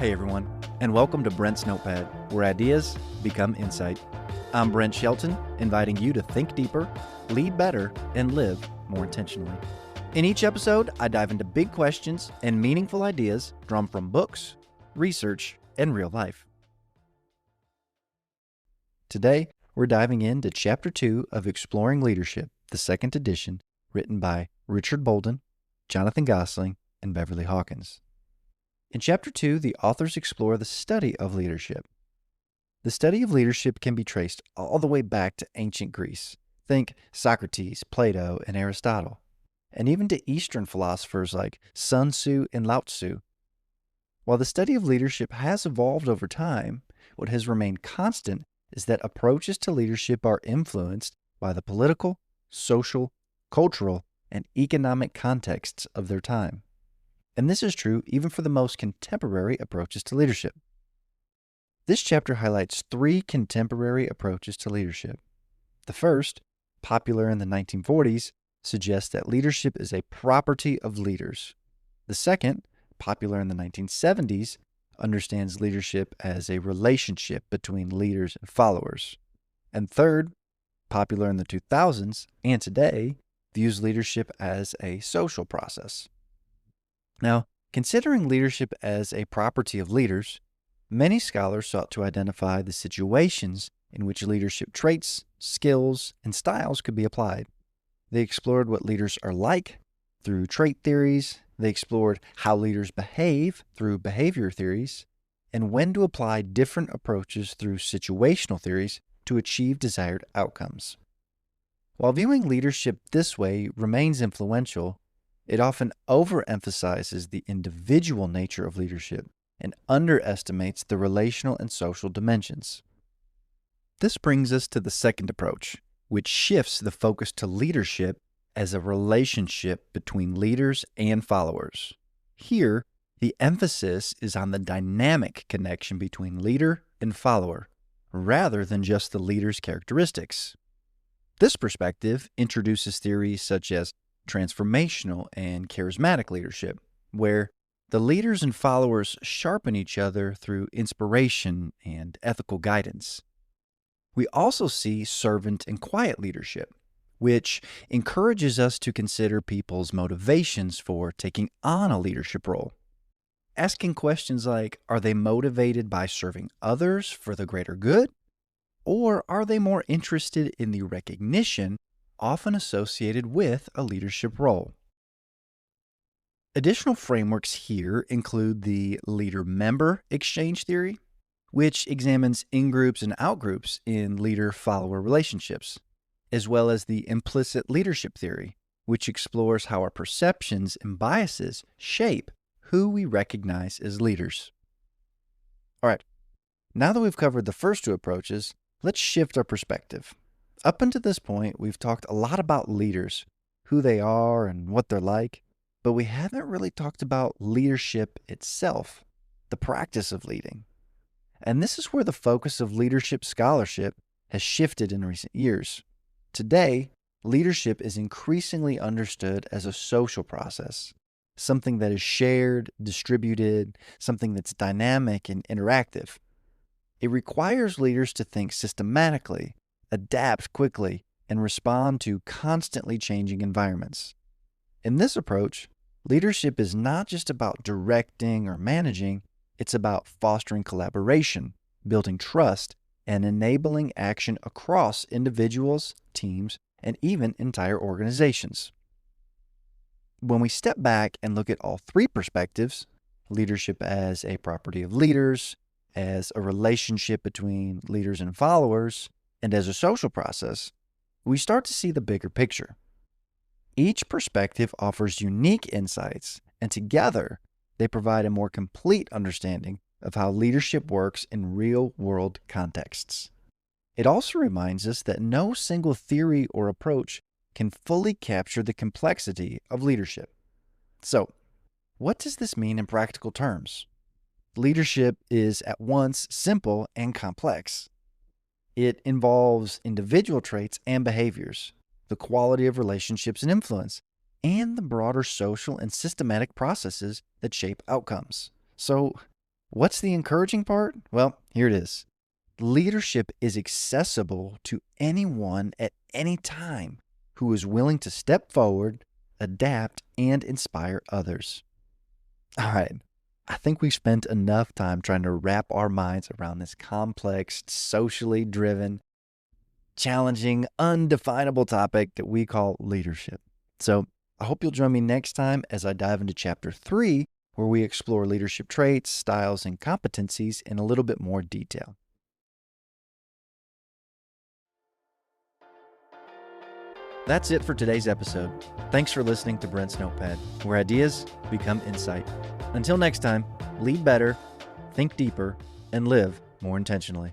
Hey everyone, and welcome to Brent's Notepad, where ideas become insight. I'm Brent Shelton, inviting you to think deeper, lead better, and live more intentionally. In each episode, I dive into big questions and meaningful ideas drawn from books, research, and real life. Today, we're diving into Chapter 2 of Exploring Leadership, the second edition, written by Richard Bolden, Jonathan Gosling, and Beverly Hawkins. In Chapter 2, the authors explore the study of leadership. The study of leadership can be traced all the way back to ancient Greece. Think Socrates, Plato, and Aristotle, and even to Eastern philosophers like Sun Tzu and Lao Tzu. While the study of leadership has evolved over time, what has remained constant is that approaches to leadership are influenced by the political, social, cultural, and economic contexts of their time. And this is true even for the most contemporary approaches to leadership. This chapter highlights three contemporary approaches to leadership. The first, popular in the 1940s, suggests that leadership is a property of leaders. The second, popular in the 1970s, understands leadership as a relationship between leaders and followers. And third, popular in the 2000s and today, views leadership as a social process. Now, considering leadership as a property of leaders, many scholars sought to identify the situations in which leadership traits, skills, and styles could be applied. They explored what leaders are like through trait theories, they explored how leaders behave through behavior theories, and when to apply different approaches through situational theories to achieve desired outcomes. While viewing leadership this way remains influential, it often overemphasizes the individual nature of leadership and underestimates the relational and social dimensions. This brings us to the second approach, which shifts the focus to leadership as a relationship between leaders and followers. Here, the emphasis is on the dynamic connection between leader and follower, rather than just the leader's characteristics. This perspective introduces theories such as transformational and charismatic leadership, where the leaders and followers sharpen each other through inspiration and ethical guidance. We also see servant and quiet leadership, which encourages us to consider people's motivations for taking on a leadership role. Asking questions like, are they motivated by serving others for the greater good? Or are they more interested in the recognition often associated with a leadership role? Additional frameworks here include the leader-member exchange theory, which examines in-groups and out-groups in leader-follower relationships, as well as the implicit leadership theory, which explores how our perceptions and biases shape who we recognize as leaders. All right, now that we've covered the first two approaches, let's shift our perspective. Up until this point, we've talked a lot about leaders, who they are and what they're like, but we haven't really talked about leadership itself, the practice of leading. And this is where the focus of leadership scholarship has shifted in recent years. Today, leadership is increasingly understood as a social process, something that is shared, distributed, something that's dynamic and interactive. It requires leaders to think systematically, adapt quickly, and respond to constantly changing environments. In this approach, leadership is not just about directing or managing, it's about fostering collaboration, building trust, and enabling action across individuals, teams, and even entire organizations. When we step back and look at all three perspectives, leadership as a property of leaders, as a relationship between leaders and followers, and as a social process, we start to see the bigger picture. Each perspective offers unique insights, and together, they provide a more complete understanding of how leadership works in real-world contexts. It also reminds us that no single theory or approach can fully capture the complexity of leadership. So, what does this mean in practical terms? Leadership is at once simple and complex. It involves individual traits and behaviors, the quality of relationships and influence, and the broader social and systematic processes that shape outcomes. So, What's the encouraging part? Well, here it is. Leadership is accessible to anyone at any time who is willing to step forward, adapt, and inspire others. All right. I think we've spent enough time trying to wrap our minds around this complex, socially driven, challenging, undefinable topic that we call leadership. So I hope you'll join me next time as I dive into Chapter 3, where we explore leadership traits, styles, and competencies in a little bit more detail. That's it for today's episode. Thanks for listening to Brent's Notepad, where ideas become insight. Until next time, lead better, think deeper, and live more intentionally.